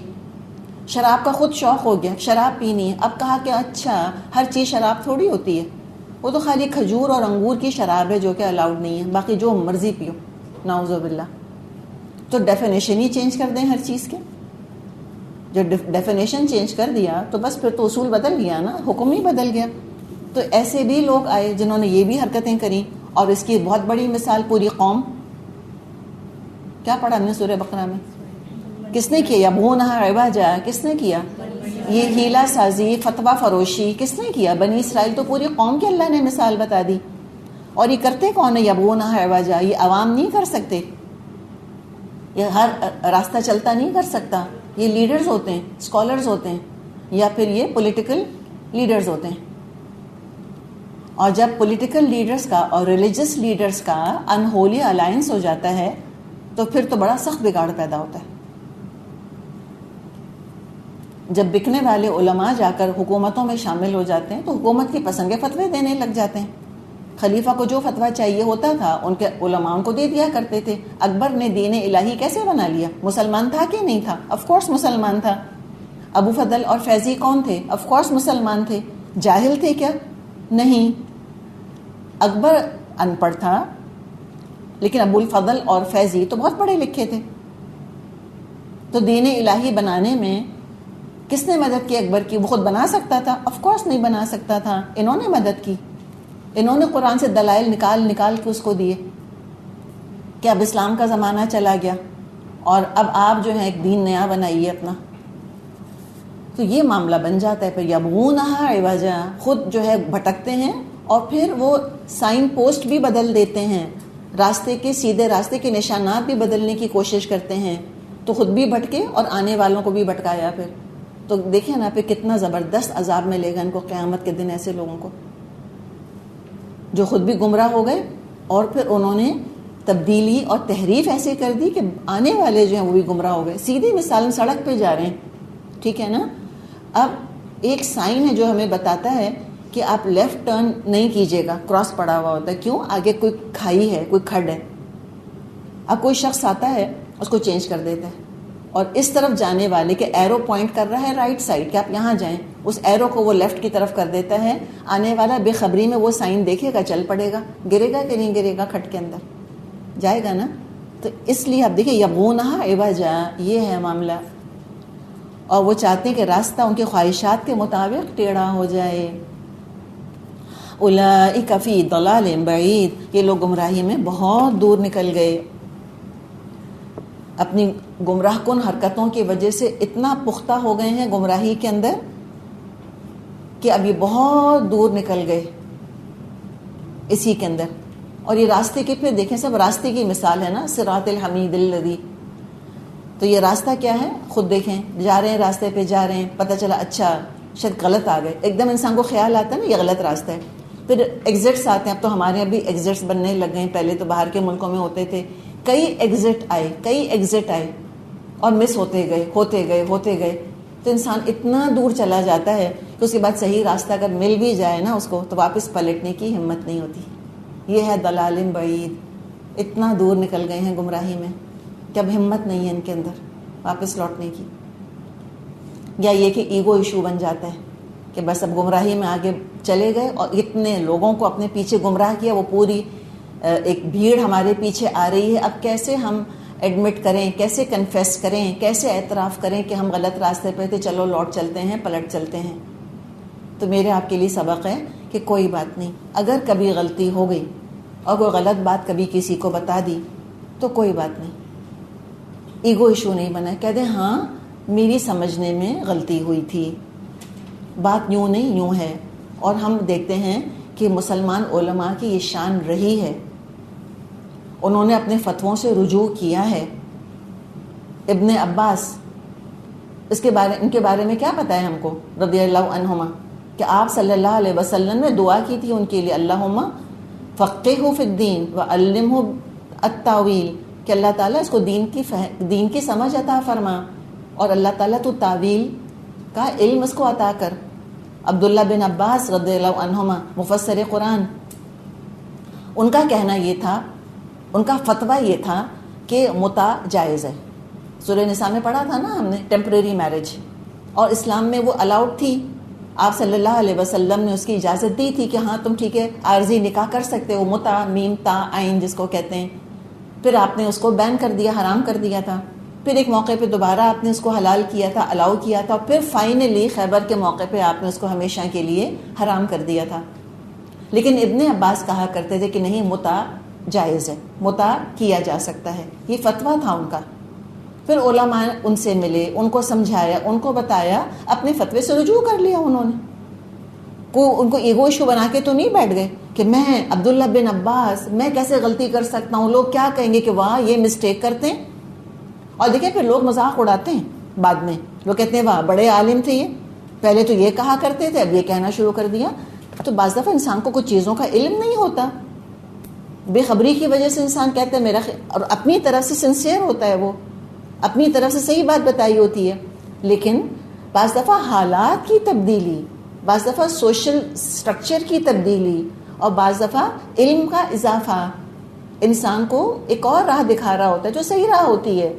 شراب کا خود شوق ہو گیا, شراب پینی ہے, اب کہا کہ اچھا ہر چیز شراب تھوڑی ہوتی ہے, وہ تو خالی کھجور اور انگور کی شراب ہے جو کہ الاؤڈ نہیں ہے, باقی جو مرضی پیو. نعوذ باللہ. تو ڈیفینیشن ہی چینج کر دیں ہر چیز کے. جو ڈیفینیشن چینج کر دیا تو بس پھر تو اصول بدل گیا نا, حکم ہی بدل گیا. تو ایسے بھی لوگ آئے جنہوں نے یہ بھی حرکتیں کریں, اور اس کی بہت بڑی مثال پوری قوم. کیا پڑھا ہم نے سورہ بقرہ میں؟ کس نے کیا؟ یبغونہا عوجا, کس نے کیا یہ ہیلا سازی, فتویٰ فروشی کس نے کیا؟ بنی اسرائیل. تو پوری قوم کی اللہ نے مثال بتا دی. اور یہ کرتے کون ہے؟ یبغونہا عوجا. یہ عوام نہیں کر سکتے, یہ ہر راستہ چلتا نہیں کر سکتا. یہ لیڈرز ہوتے ہیں, اسکالرز ہوتے ہیں, یا پھر یہ پولیٹیکل لیڈرز ہوتے ہیں. اور جب پولیٹیکل لیڈرز کا اور ریلیجس لیڈرز کا انہولی الائنس ہو جاتا ہے تو پھر تو بڑا سخت بگاڑ پیدا ہوتا ہے. جب بکنے والے علماء جا کر حکومتوں میں شامل ہو جاتے ہیں تو حکومت کی پسند کے فتوے دینے لگ جاتے ہیں. خلیفہ کو جو فتویٰ چاہیے ہوتا تھا ان کے علماء کو دے دیا کرتے تھے. اکبر نے دین الہی کیسے بنا لیا؟ مسلمان تھا کہ نہیں تھا؟ آف کورس مسلمان تھا. ابو فضل اور فیضی کون تھے؟ آف کورس مسلمان تھے. جاہل تھے کیا؟ نہیں. اکبر ان پڑھ تھا لیکن ابو الفضل اور فیضی تو بہت پڑھے لکھے تھے. تو دین الہی بنانے میں کس نے مدد کی اکبر کی؟ وہ خود بنا سکتا تھا؟ آف کورس نہیں بنا سکتا تھا. انہوں نے مدد کی, انہوں نے قرآن سے دلائل نکال کے اس کو دیے کہ اب اسلام کا زمانہ چلا گیا اور اب آپ جو ہے ایک دین نیا بنائیے اپنا. تو یہ معاملہ بن جاتا ہے. پھر یبغونہا عوجا, خود جو ہے بھٹکتے ہیں اور پھر وہ سائن پوسٹ بھی بدل دیتے ہیں, راستے کے سیدھے راستے کے نشانات بھی بدلنے کی کوشش کرتے ہیں. تو خود بھی بھٹکے اور آنے والوں کو بھی بھٹکایا. پھر تو دیکھیں نا پھر کتنا زبردست عذاب ملے گا ان کو قیامت کے دن, ایسے لوگوں کو جو خود بھی گمراہ ہو گئے اور پھر انہوں نے تبدیلی اور تحریف ایسے کر دی کہ آنے والے جو ہیں وہ بھی گمراہ ہو گئے. سیدھی مثال سڑک پہ جا رہے ہیں, ٹھیک ہے نا, اب ایک سائن ہے جو ہمیں بتاتا ہے کہ آپ لیفٹ ٹرن نہیں کیجیے گا, کراس پڑا ہوا ہوتا ہے. کیوں؟ آگے کوئی کھائی ہے, کوئی کھڈ ہے. اب کوئی شخص آتا ہے اس کو چینج کر دیتا ہے اور اس طرف جانے والے کے ایرو پوائنٹ کر رہا ہے رائٹ سائڈ کہ آپ یہاں جائیں, اس ایرو کو وہ لیفٹ کی طرف کر دیتا ہے. آنے والا بے خبری میں وہ سائن دیکھے گا, چل پڑے گا, گرے گا کہ نہیں گرے گا, کھٹ کے اندر جائے گا نا. تو اس لیے آپ دیکھیں یبغونہا عوجا, یہ ہے معاملہ. اور وہ چاہتے ہیں کہ راستہ ان کی خواہشات کے مطابق ٹیڑھا ہو جائے. اولئک فی ضلال بعید, یہ لوگ گمراہی میں بہت دور نکل گئے. اپنی گمراہ کن حرکتوں کی وجہ سے اتنا پختہ ہو گئے ہیں گمراہی کے اندر کہ اب یہ بہت دور نکل گئے اسی کے اندر. اور یہ راستے کے پھر دیکھیں سب راستے کی مثال ہے نا, صراط الحمید الذی. تو یہ راستہ کیا ہے خود دیکھیں, جا رہے ہیں راستے پہ جا رہے ہیں, پتہ چلا اچھا شاید غلط آ گئے, ایک دم انسان کو خیال آتا ہے نا یہ غلط راستہ ہے. پھر ایگزٹس آتے ہیں, اب تو ہمارے یہاں بھی ایگزٹس بننے لگ گئے, پہلے تو باہر کے ملکوں میں ہوتے تھے. کئی ایگزٹ آئے اور مس ہوتے گئے. تو انسان اتنا دور چلا جاتا ہے کہ اس کے بعد صحیح راستہ اگر مل بھی جائے نا اس کو تو واپس پلٹنے کی ہمت نہیں ہوتی. یہ ہے ضلال بعید, اتنا دور نکل گئے ہیں گمراہی میں کہ اب ہمت نہیں ہے ان کے اندر واپس لوٹنے کی. یا یہ کہ ایگو ایشو بن جاتا ہے کہ بس اب گمراہی میں آگے چلے گئے اور اتنے لوگوں کو اپنے پیچھے گمراہ کیا, وہ پوری ایک بھیڑ ہمارے پیچھے آ رہی ہے. اب کیسے ہم ایڈمٹ کریں, کیسے کنفیس کریں, کیسے اعتراف کریں کہ ہم غلط راستے پہ تھے, چلو لوٹ چلتے ہیں, پلٹ چلتے ہیں. تو میرے آپ کے لیے سبق ہے کہ کوئی بات نہیں, اگر کبھی غلطی ہو گئی اور کوئی غلط بات کبھی کسی کو بتا دی تو کوئی بات نہیں, ایگو ایشو نہیں بنا, کہہ دیں ہاں میری سمجھنے میں غلطی ہوئی تھی, بات یوں نہیں یوں ہے. اور ہم دیکھتے ہیں کہ مسلمان علماء کی یہ شان رہی ہے, انہوں نے اپنے فتووں سے رجوع کیا ہے. ابن عباس ان کے بارے میں کیا پتہ ہے ہم کو رضی اللہ عنہما, کہ آپ صلی اللہ علیہ وسلم نے دعا کی تھی ان کے لیے, اللہم فقہہ فی الدین وعلمہ التاویل, کہ اللہ تعالیٰ اس کو دین کی سمجھ عطا فرما, اور اللہ تعالیٰ تو تاویل کا علم اس کو عطا کر. عبداللہ بن عباس رضی اللہ عنہما مفسر قرآن, ان کا کہنا یہ تھا, ان کا فتویٰ یہ تھا کہ متع جائز ہے. سورہ نساء میں پڑھا تھا نا ہم نے, ٹیمپریری میرج, اور اسلام میں وہ الاؤڈ تھی. آپ صلی اللہ علیہ وسلم نے اس کی اجازت دی تھی کہ ہاں تم ٹھیک ہے عارضی نکاح کر سکتے ہو, متع میم تا عین جس کو کہتے ہیں. پھر آپ نے اس کو بین کر دیا, حرام کر دیا تھا. پھر ایک موقع پہ دوبارہ آپ نے اس کو حلال کیا تھا, الاؤ کیا تھا. پھر فائنلی خیبر کے موقع پہ آپ نے اس کو ہمیشہ کے لیے حرام کر دیا تھا. لیکن ابن عباس کہا کرتے تھے کہ نہیں, متع جائز ہے, متع کیا جا سکتا ہے. یہ فتویٰ تھا ان کا. پھر علماء ان سے ملے, ان کو سمجھایا, ان کو بتایا, اپنے فتوے سے رجوع کر لیا انہوں نے. ان کو ایگو ایشو بنا کے تو نہیں بیٹھ گئے کہ میں عبداللہ بن عباس, میں کیسے غلطی کر سکتا ہوں, لوگ کیا کہیں گے کہ واہ یہ مسٹیک کرتے ہیں. اور دیکھیں پھر لوگ مذاق اڑاتے ہیں بعد میں, لوگ کہتے ہیں واہ بڑے عالم تھے یہ, پہلے تو یہ کہا کرتے تھے اب یہ کہنا شروع کر دیا. تو بعض دفعہ انسان کو کچھ چیزوں کا علم نہیں ہوتا, بے خبری کی وجہ سے انسان کہتا ہے میرا, اور اپنی طرف سے سنسیئر ہوتا ہے, وہ اپنی طرف سے صحیح بات بتائی ہوتی ہے. لیکن بعض دفعہ حالات کی تبدیلی, بعض دفعہ سوشل سٹرکچر کی تبدیلی, اور بعض دفعہ علم کا اضافہ انسان کو ایک اور راہ دکھا رہا ہوتا ہے جو صحیح راہ ہوتی ہے.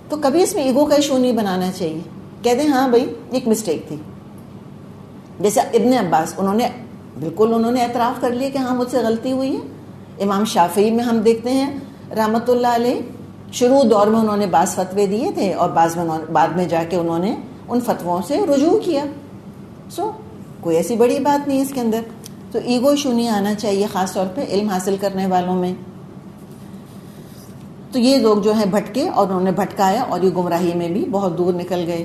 تو کبھی اس میں ایگو کا ایشو نہیں بنانا چاہیے, کہہ دیں ہاں بھائی ایک مسٹیک تھی. جیسے ابن عباس, انہوں نے اعتراف کر لیا کہ ہاں مجھ سے غلطی ہوئی ہے. امام شافعی میں ہم دیکھتے ہیں رحمۃ اللہ علیہ, شروع دور میں انہوں نے بعض فتوے دیے تھے اور بعد میں جا کے انہوں نے ان فتووں سے رجوع کیا. کوئی ایسی بڑی بات نہیں اس کے اندر. تو ایگو ایشو نہیں آنا چاہیے, خاص طور پہ علم حاصل کرنے والوں میں. تو یہ لوگ جو ہیں بھٹکے, اور انہوں نے بھٹکایا اور یہ گمراہی میں بھی بہت دور نکل گئے.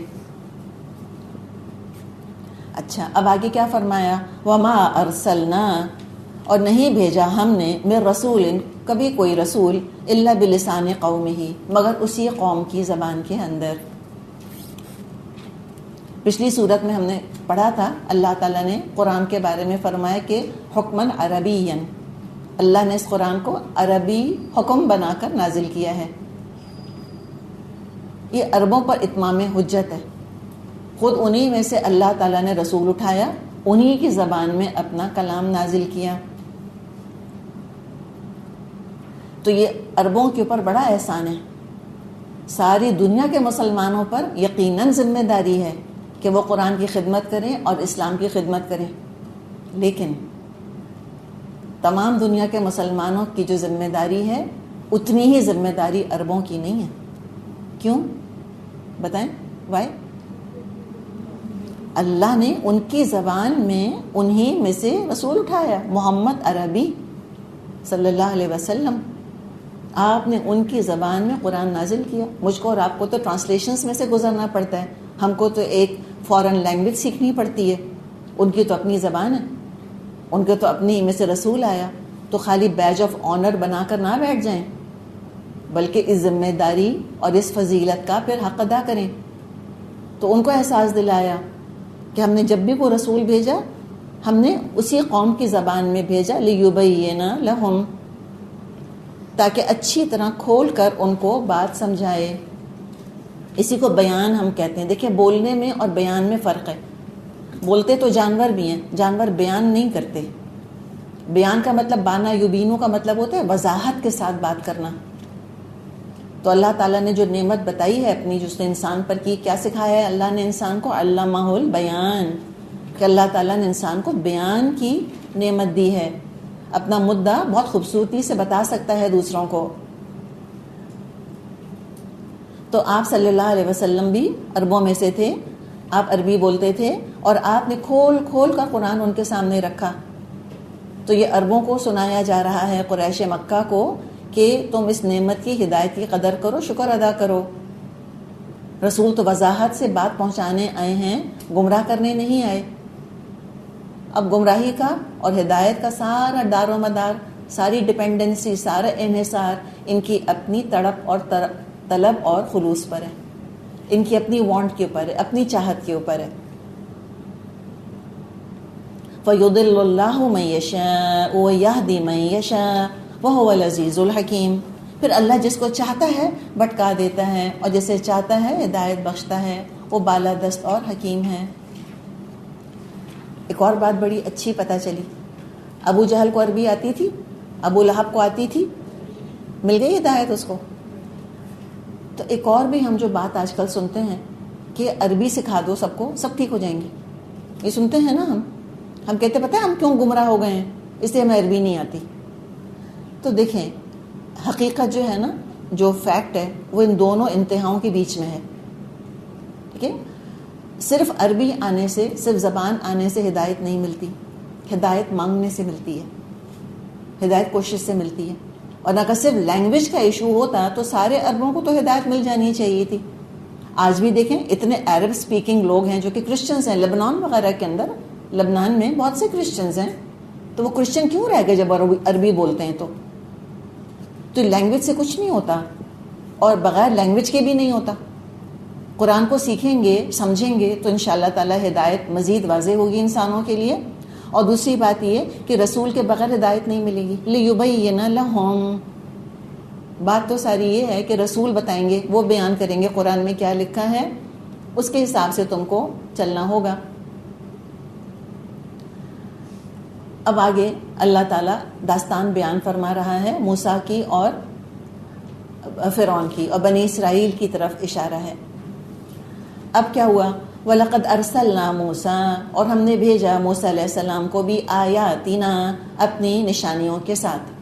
اچھا, اب آگے کیا فرمایا, وما ارسلنا, اور نہیں بھیجا ہم نے, من رسول, کبھی کوئی رسول, الا بلسان قومہ, مگر اسی قوم کی زبان کے اندر. پچھلی صورت میں ہم نے پڑھا تھا اللہ تعالیٰ نے قرآن کے بارے میں فرمایا کہ حکماً عربیًا, اللہ نے اس قرآن کو عربی حکم بنا کر نازل کیا ہے. یہ عربوں پر اتمام حجت ہے. خود انہی میں سے اللہ تعالیٰ نے رسول اٹھایا, انہی کی زبان میں اپنا کلام نازل کیا. تو یہ عربوں کے اوپر بڑا احسان ہے. ساری دنیا کے مسلمانوں پر یقیناً ذمہ داری ہے کہ وہ قرآن کی خدمت کریں اور اسلام کی خدمت کریں. لیکن تمام دنیا کے مسلمانوں کی جو ذمہ داری ہے اتنی ہی ذمہ داری عربوں کی نہیں ہے. کیوں بتائیں؟ وائی؟ اللہ نے ان کی زبان میں انہی میں سے رسول اٹھایا, محمد عربی صلی اللہ علیہ وسلم. آپ نے ان کی زبان میں قرآن نازل کیا. مجھ کو اور آپ کو تو ٹرانسلیشنز میں سے گزرنا پڑتا ہے, ہم کو تو ایک فارن لینگویج سیکھنی پڑتی ہے. ان کی تو اپنی زبان ہے, ان کے تو اپنی میں سے رسول آیا. تو خالی بیج آف آنر بنا کر نہ بیٹھ جائیں, بلکہ اس ذمہ داری اور اس فضیلت کا پھر حق ادا کریں. تو ان کو احساس دلایا کہ ہم نے جب بھی کوئی رسول بھیجا ہم نے اسی قوم کی زبان میں بھیجا, لیبین لہم, تاکہ اچھی طرح کھول کر ان کو بات سمجھائے. اسی کو بیان ہم کہتے ہیں. دیکھیں بولنے میں اور بیان میں فرق ہے. بولتے تو جانور بھی ہیں, جانور بیان نہیں کرتے. بیان کا مطلب بانا یبینو کا مطلب ہوتا ہے وضاحت کے ساتھ بات کرنا. تو اللہ تعالیٰ نے جو نعمت بتائی ہے اپنی, جو اس نے انسان پر کی, کیا سکھایا ہے اللہ نے انسان کو؟ علمہ البیان, کہ اللہ تعالیٰ نے انسان کو بیان کی نعمت دی ہے. اپنا مدعا بہت خوبصورتی سے بتا سکتا ہے دوسروں کو. تو آپ صلی اللہ علیہ وسلم بھی عربوں میں سے تھے, آپ عربی بولتے تھے, اور آپ نے کھول کھول کر قرآن ان کے سامنے رکھا. تو یہ عربوں کو سنایا جا رہا ہے, قریش مکہ کو, کہ تم اس نعمت کی, ہدایت کی قدر کرو, شکر ادا کرو. رسول تو وضاحت سے بات پہنچانے آئے ہیں, گمراہ کرنے نہیں آئے. اب گمراہی کا اور ہدایت کا سارا دار و مدار, ساری ڈپینڈنسی, سارا انحصار ان کی اپنی تڑپ اور طلب اور خلوص پر ہے, ان کی اپنی وانٹ کے اوپر ہے, اپنی چاہت کے اوپر ہے. فَيُضِلُّ اللَّهُ مَن يَشَاءُ وَيَهْدِي مَن يَشَاءُ وَهُوَ الْعَزِيزُ الْحَكِيمُ. پھر اللہ جس کو چاہتا ہے بھٹکا دیتا ہے, اور جسے چاہتا ہے ہدایت بخشتا ہے. وہ بالادست اور حکیم ہے. ایک اور بات بڑی اچھی پتہ چلی. ابو جہل کو عربی آتی تھی, ابو لہب کو آتی تھی, مل گئی ہدایت اس کو. تو ایک اور بھی ہم جو بات آج کل سنتے ہیں کہ عربی سکھا دو سب کو, سب ٹھیک ہو جائیں گے. یہ سنتے ہیں نا ہم کہتے پتہ ہے ہم کیوں گمراہ ہو گئے ہیں, اس لیے ہمیں عربی نہیں آتی. تو دیکھیں حقیقت جو ہے نا, جو فیکٹ ہے وہ ان دونوں انتہاؤں کے بیچ میں ہے. ٹھیک ہے, صرف عربی آنے سے, صرف زبان آنے سے ہدایت نہیں ملتی. ہدایت مانگنے سے ملتی ہے, ہدایت کوشش سے ملتی ہے. اور اگر صرف لینگویج کا ایشو ہوتا تو سارے عربوں کو تو ہدایت مل جانی چاہیے تھی. آج بھی دیکھیں اتنے عرب سپیکنگ لوگ ہیں جو کہ کرسچنز ہیں. لبنان وغیرہ کے اندر, لبنان میں بہت سے کرسچنز ہیں, تو وہ کرسچن کیوں رہ گئے جب عربی بولتے ہیں؟ تو لینگویج سے کچھ نہیں ہوتا, اور بغیر لینگویج کے بھی نہیں ہوتا. قرآن کو سیکھیں گے, سمجھیں گے, تو انشاءاللہ تعالی ہدایت مزید واضح ہوگی انسانوں کے لیے. اور دوسری بات یہ کہ رسول کے بغیر ہدایت نہیں ملے گی. لیبین لہم, بات تو ساری یہ ہے کہ رسول بتائیں گے, وہ بیان کریں گے قرآن میں کیا لکھا ہے, اس کے حساب سے تم کو چلنا ہوگا. اب آگے اللہ تعالیٰ داستان بیان فرما رہا ہے موسیٰ کی اور فرعون کی, اور بنی اسرائیل کی طرف اشارہ ہے. اب کیا ہوا؟ وَلَقَدْ أَرْسَلْنَا مُوسَىٰ, اور ہم نے بھیجا موسیٰ علیہ السلام کو بھی آیاتنا, اپنی نشانیوں کے ساتھ.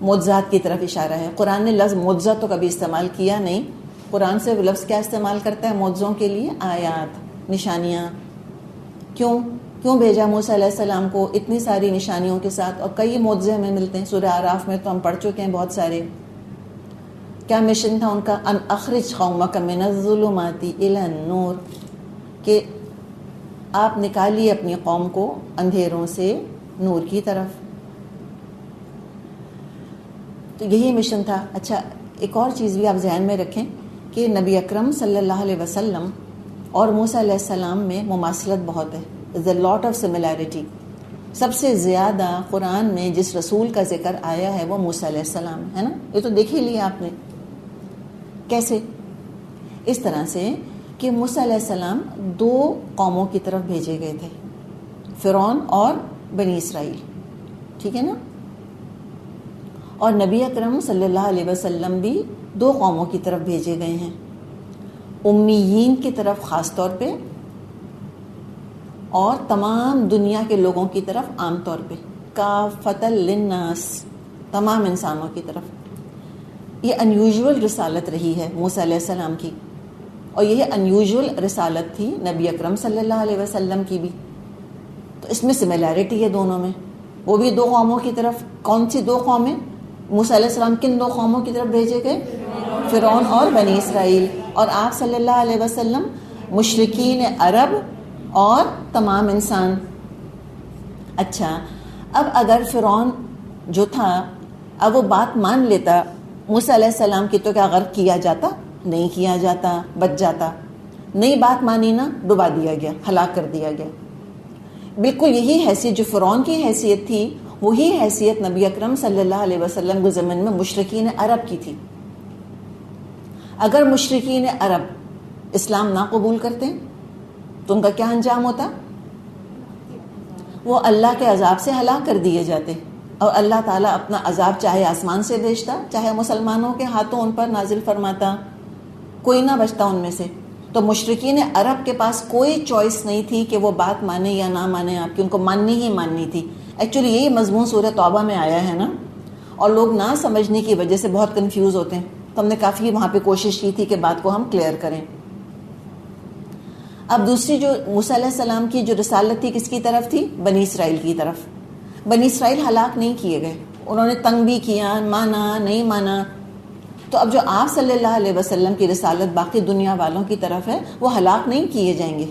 معجزات کی طرف اشارہ ہے. قرآن نے لفظ معجزہ تو کبھی استعمال کیا نہیں. قرآن سے لفظ کیا استعمال کرتا ہے معجزوں کے لیے؟ آیات, نشانیاں. کیوں بھیجا موسیٰ علیہ السلام کو اتنی ساری نشانیوں کے ساتھ؟ اور کئی معجزے ہمیں ملتے ہیں سورہ اعراف میں, تو ہم پڑھ چکے ہیں بہت سارے. کیا مشن تھا ان کا؟ ان اخرج قومک من الظلمات الی النور, کہ آپ نکالیے اپنی قوم کو اندھیروں سے نور کی طرف. تو یہی مشن تھا. اچھا ایک اور چیز بھی آپ ذہن میں رکھیں کہ نبی اکرم صلی اللہ علیہ وسلم اور موسیٰ علیہ السلام میں مماثلت بہت ہے. There's a lot of similarity. سب سے زیادہ قرآن میں جس رسول کا ذکر آیا ہے وہ موسیٰ علیہ السلام ہے نا. یہ تو دیکھ ہی لیا آپ نے. کیسے؟ اس طرح سے کہ موسیٰ علیہ السلام دو قوموں کی طرف بھیجے گئے تھے, فرعون اور بنی اسرائیل. ٹھیک ہے نا. اور نبی اکرم صلی اللہ علیہ وسلم بھی دو قوموں کی طرف بھیجے گئے ہیں, امیین کی طرف خاص طور پہ, اور تمام دنیا کے لوگوں کی طرف عام طور پہ, کافۃ للناس, تمام انسانوں کی طرف. یہ انیوژول رسالت رہی ہے موسیٰ علیہ السلام کی, اور یہ انیوژول رسالت تھی نبی اکرم صلی اللہ علیہ وسلم کی بھی. تو اس میں سملیرٹی ہے دونوں میں. وہ بھی دو قوموں کی طرف. کون سی دو قومیں؟ موسیٰ علیہ السلام کن دو قوموں کی طرف بھیجے گئے؟ فرعون اور بنی اسرائیل. اور آپ صلی اللہ علیہ وسلم مشرکین عرب اور تمام انسان. اچھا، اب اگر فرعون جو تھا اب وہ بات مان لیتا موسیٰ علیہ السلام کی تو کیا غرق کیا جاتا؟ نہیں کیا جاتا، بچ جاتا. نہیں بات مانی نا، ڈبا دیا گیا، ہلاک کر دیا گیا. بالکل یہی حیثیت جو فرعون کی حیثیت تھی وہی حیثیت نبی اکرم صلی اللہ علیہ وسلم کے زمانے میں مشرکین عرب کی تھی. اگر مشرکین عرب اسلام نہ قبول کرتے تو ان کا کیا انجام ہوتا؟ وہ اللہ کے عذاب سے ہلاک کر دیے جاتے. اور اللہ تعالیٰ اپنا عذاب چاہے آسمان سے بھیجتا چاہے مسلمانوں کے ہاتھوں ان پر نازل فرماتا، کوئی نہ بچتا ان میں سے. تو مشرکین عرب کے پاس کوئی چوائس نہیں تھی کہ وہ بات مانے یا نہ مانے، آپ کی ان کو ماننی ہی ماننی تھی. ایکچولی یہی مضمون سورہ توبہ میں آیا ہے نا، اور لوگ نہ سمجھنے کی وجہ سے بہت کنفیوز ہوتے ہیں. تو ہم نے کافی وہاں پہ کوشش کی تھی کہ بات کو ہم کلیئر کریں. اب دوسری جو موسیٰ علیہ السلام کی جو رسالت تھی کس کی طرف تھی؟ بنی اسرائیل کی طرف. بنی اسرائیل ہلاک نہیں کیے گئے، انہوں نے تنگ بھی کیا، مانا نہیں مانا. تو اب جو آپ صلی اللہ علیہ وسلم کی رسالت باقی دنیا والوں کی طرف ہے وہ ہلاک نہیں کیے جائیں گے.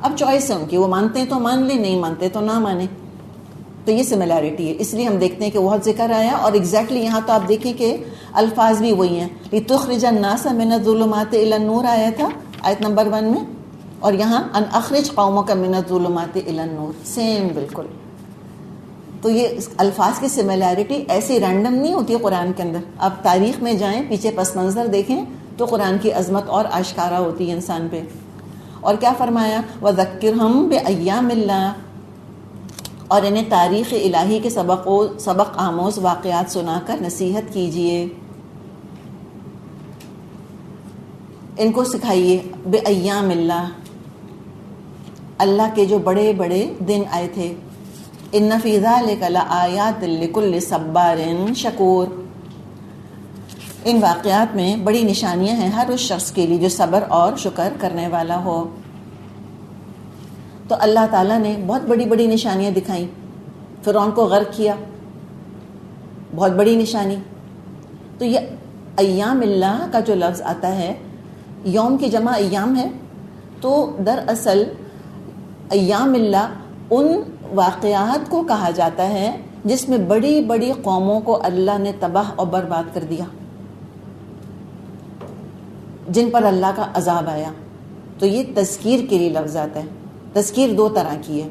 اب چوائس ہے ان کی، وہ مانتے ہیں تو مان لیں، نہیں مانتے تو نہ مانیں. تو یہ سملیرٹی ہے، اس لیے ہم دیکھتے ہیں کہ بہت ذکر آیا. اور ایگزیکٹلی یہاں تو آپ دیکھیں کہ الفاظ بھی وہی ہیں. لِتُخْرِجَ النَّاسَ مِنَ الظُّلُمَاتِ إِلَى النُّورِ آیا تھا آیت نمبر 1 میں، اور یہاں ان اخرج قومک من الظلمات الی النور، سیم بالکل. تو یہ الفاظ کی سملیرٹی ایسی رینڈم نہیں ہوتی ہے قرآن کے اندر. آپ تاریخ میں جائیں، پیچھے پس منظر دیکھیں تو قرآن کی عظمت اور آشکارا ہوتی ہے انسان پہ. اور کیا فرمایا؟ وَذَكِّرْهُمْ بِأَيَّامِ اللَّهِ، اور انہیں تاریخ الہی کے سبق آموز واقعات سنا کر نصیحت کیجیے، ان کو سکھائیے. بِأَيَّامِ اللَّهِ، اللہ کے جو بڑے بڑے دن آئے تھے. ان فی ذلک لآیات لکل صبار شکور، ان واقعات میں بڑی نشانیاں ہیں ہر اس شخص کے لیے جو صبر اور شکر کرنے والا ہو. تو اللہ تعالیٰ نے بہت بڑی بڑی نشانیاں دکھائیں. فرعون کو غرق کیا، بہت بڑی نشانی. تو یہ ایام اللہ کا جو لفظ آتا ہے، یوم کی جمع ایام ہے، تو دراصل ایام اللہ ان واقعات کو کہا جاتا ہے جس میں بڑی بڑی قوموں کو اللہ نے تباہ اور برباد کر دیا، جن پر اللہ کا عذاب آیا. تو یہ تذکیر کے لیے لفظ آتا ہے. تذکیر دو طرح کی ہے،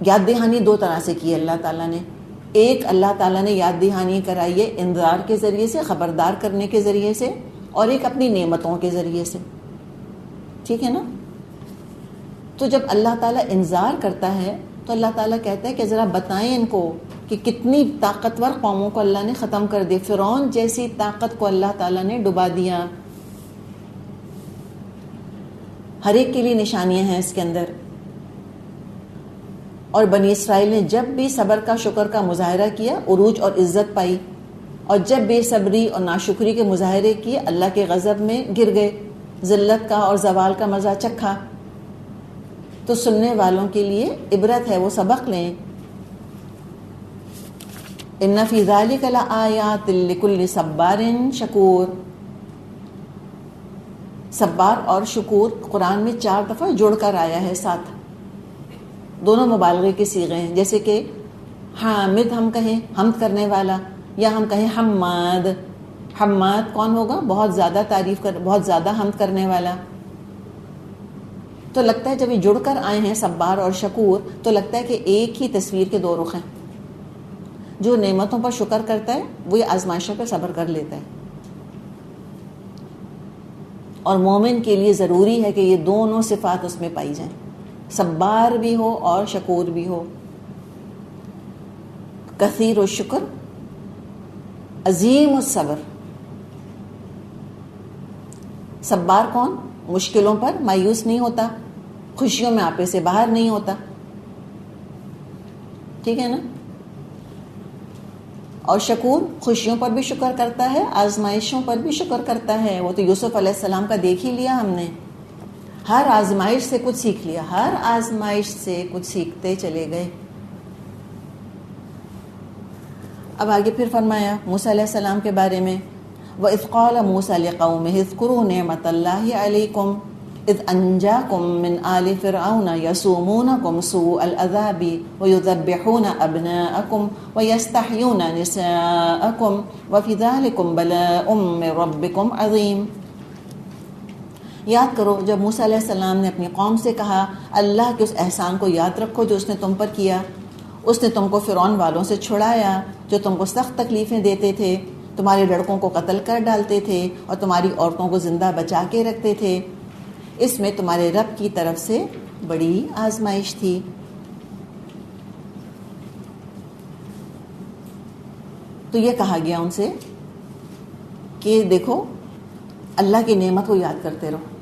یاد دہانی دو طرح سے کی ہے اللہ تعالیٰ نے. ایک اللہ تعالیٰ نے یاد دہانی کرائی ہے انذار کے ذریعے سے، خبردار کرنے کے ذریعے سے، اور ایک اپنی نعمتوں کے ذریعے سے. ٹھیک ہے نا؟ تو جب اللہ تعالیٰ انذار کرتا ہے تو اللہ تعالیٰ کہتا ہے کہ ذرا بتائیں ان کو کہ کتنی طاقتور قوموں کو اللہ نے ختم کر دیا. فرعون جیسی طاقت کو اللہ تعالیٰ نے ڈبا دیا. ہر ایک کے لیے نشانیاں ہیں اس کے اندر. اور بنی اسرائیل نے جب بھی صبر کا شکر کا مظاہرہ کیا عروج اور عزت پائی، اور جب بے صبری اور ناشکری کے مظاہرے کیے اللہ کے غضب میں گر گئے، ذلت کا اور زوال کا مزہ چکھا. تو سننے والوں کے لیے عبرت ہے، وہ سبق لیں. ان فی ذلک لآیات لکل صبار شکور. صبار اور شکور قرآن میں 4 دفعہ جڑ کر آیا ہے ساتھ، دونوں مبالغے کے صیغے ہیں. جیسے کہ حامد ہم کہیں حمد کرنے والا، یا ہم کہیں حماد. حماد کون ہوگا؟ بہت زیادہ تعریف کر، بہت زیادہ حمد کرنے والا. تو لگتا ہے جب یہ جڑ کر آئے ہیں صبار اور شکور تو لگتا ہے کہ ایک ہی تصویر کے 2 رخ ہیں. جو نعمتوں پر شکر کرتا ہے وہ یہ آزمائشوں پر صبر کر لیتا ہے. اور مومن کے لیے ضروری ہے کہ یہ دونوں صفات اس میں پائی جائیں، صبار بھی ہو اور شکور بھی ہو. کثیر الشکر عظیم الصبر. صبار کون؟ مشکلوں پر مایوس نہیں ہوتا، خوشیوں میں آپے سے باہر نہیں ہوتا. ٹھیک ہے نا؟ اور شکور خوشیوں پر بھی شکر کرتا ہے، آزمائشوں پر بھی شکر کرتا ہے. وہ تو یوسف علیہ السلام کا دیکھ ہی لیا ہم نے. ہر آزمائش سے کچھ سیکھ لیا، ہر آزمائش سے کچھ سیکھتے چلے گئے. اب آگے پھر فرمایا موسیٰ علیہ السلام کے بارے میں، وَإِذْ قَالَ مُوسَىٰ لِقَوْمِهِ اذْكُرُوا نِعْمَةَ اللَّهِ عَلَيْكُمْ إِذْ أَنْجَاكُمْ مِنْ آلِ فِرْعَوْنَ يَسُومُونَكُمْ سُوءَ الْعَذَابِ وَيُذَبِّحُونَ أَبْنَاءَكُمْ وَيَسْتَحْيُونَ نِسَاءَكُمْ وَفِي ذَلِكُمْ بَلَاءٌ مِّن رَّبِّكُمْ عَظِيمٌ۔ یاد کرو جب موسیٰ علیہ السلام نے اپنی قوم سے کہا اللہ کے اس احسان کو یاد رکھو جو اس نے تم پر کیا، اس نے تم کو فرعون والوں سے چھڑایا جو تم کو سخت تکلیفیں دیتے تھے، تمہارے لڑکوں کو قتل کر ڈالتے تھے اور تمہاری عورتوں کو زندہ بچا کے رکھتے تھے، اس میں تمہارے رب کی طرف سے بڑی آزمائش تھی۔ تو یہ کہا گیا ان سے کہ دیکھو اللہ کی نعمت کو یاد کرتے رہو۔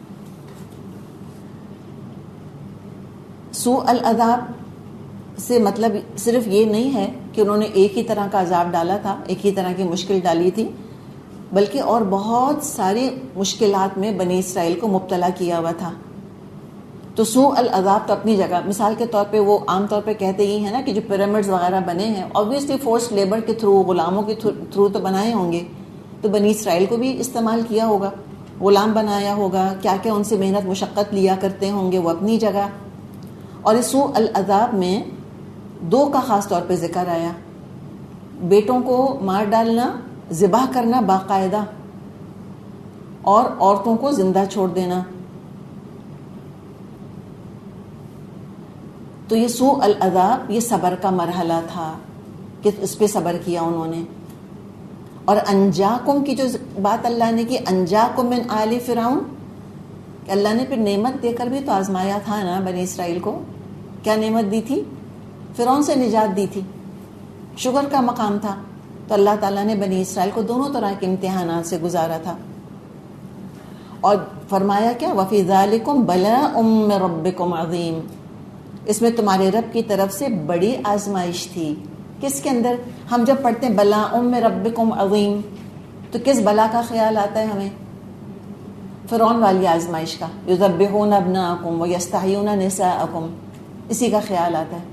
سوء العذاب سے مطلب صرف یہ نہیں ہے کہ انہوں نے ایک ہی طرح کا عذاب ڈالا تھا، ایک ہی طرح کی مشکل ڈالی تھی، بلکہ اور بہت ساری مشکلات میں بنی اسرائیل کو مبتلا کیا ہوا تھا۔ تو سوء العذاب تو اپنی جگہ، مثال کے طور پہ وہ عام طور پہ کہتے ہی ہیں نا کہ جو پیرامڈز وغیرہ بنے ہیں obviously فورسڈ لیبر کے تھرو، غلاموں کے تھرو تو بنائے ہوں گے، تو بنی اسرائیل کو بھی استعمال کیا ہوگا، غلام بنایا ہوگا، کیا کیا ان سے محنت مشقت لیا کرتے ہوں گے، وہ اپنی جگہ۔ اور اس سوء العذاب میں دو کا خاص طور پہ ذکر آیا، بیٹوں کو مار ڈالنا، ذبح کرنا باقاعدہ، اور عورتوں کو زندہ چھوڑ دینا۔ تو یہ سوء العذاب یہ صبر کا مرحلہ تھا کہ اس پہ صبر کیا انہوں نے۔ اور انجاکم کی جو بات اللہ نے کی، انجاکم من آل فرعون، کہ اللہ نے پھر نعمت دے کر بھی تو آزمایا تھا نا بنی اسرائیل کو۔ کیا نعمت دی تھی؟ فرعون سے نجات دی تھی، شکر کا مقام تھا۔ تو اللہ تعالیٰ نے بنی اسرائیل کو دونوں طرح کے امتحانات سے گزارا تھا، اور فرمایا کیا، وَفِي ذَلِكُمْ بَلَاءٌ مِّن رَبِّكُمْ عَظِيمٌ، اس میں تمہارے رب کی طرف سے بڑی آزمائش تھی۔ کس کے اندر؟ ہم جب پڑھتے ہیں بَلَاءٌ مِّن رَبِّكُمْ عَظِيمٌ تو کس بلا کا خیال آتا ہے ہمیں؟ فرعون والی آزمائش کا، یذبحون ابناءکم ویستحیون نساءکم، اسی کا خیال آتا ہے۔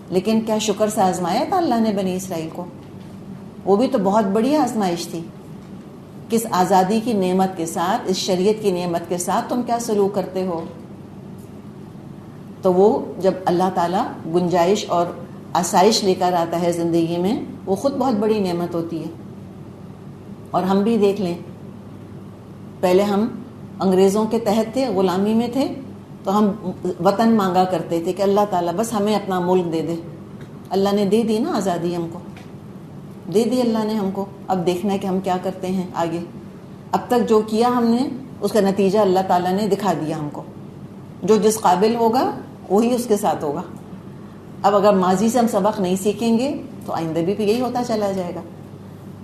لیکن کیا شکر سے آزمایا تھا اللہ نے بنی اسرائیل کو؟ وہ بھی تو بہت بڑی آزمائش تھی، کس آزادی کی نعمت کے ساتھ، اس شریعت کی نعمت کے ساتھ تم کیا سلوک کرتے ہو۔ تو وہ جب اللہ تعالیٰ گنجائش اور آسائش لے کر آتا ہے زندگی میں، وہ خود بہت بڑی نعمت ہوتی ہے۔ اور ہم بھی دیکھ لیں، پہلے ہم انگریزوں کے تحت تھے، غلامی میں تھے، تو ہم وطن مانگا کرتے تھے کہ اللہ تعالیٰ بس ہمیں اپنا ملک دے دے۔ اللہ نے دے دی نا آزادی، ہم کو دے دی اللہ نے ہم کو۔ اب دیکھنا ہے کہ ہم کیا کرتے ہیں آگے۔ اب تک جو کیا ہم نے اس کا نتیجہ اللہ تعالیٰ نے دکھا دیا ہم کو، جو جس قابل ہوگا وہی اس کے ساتھ ہوگا۔ اب اگر ماضی سے ہم سبق نہیں سیکھیں گے تو آئندہ بھی یہی ہوتا چلا جائے گا۔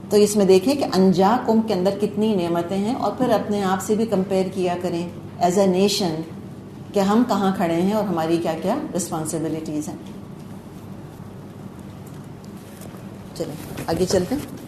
تو اس میں دیکھیں کہ انجاکم کے اندر کتنی نعمتیں ہیں، اور پھر اپنے آپ سے بھی کمپیئر کیا کریں ایز اے نیشن کہ ہم کہاں کھڑے ہیں اور ہماری کیا کیا رسپانسبلٹیز ہیں۔ چلیں آگے چلتے ہیں۔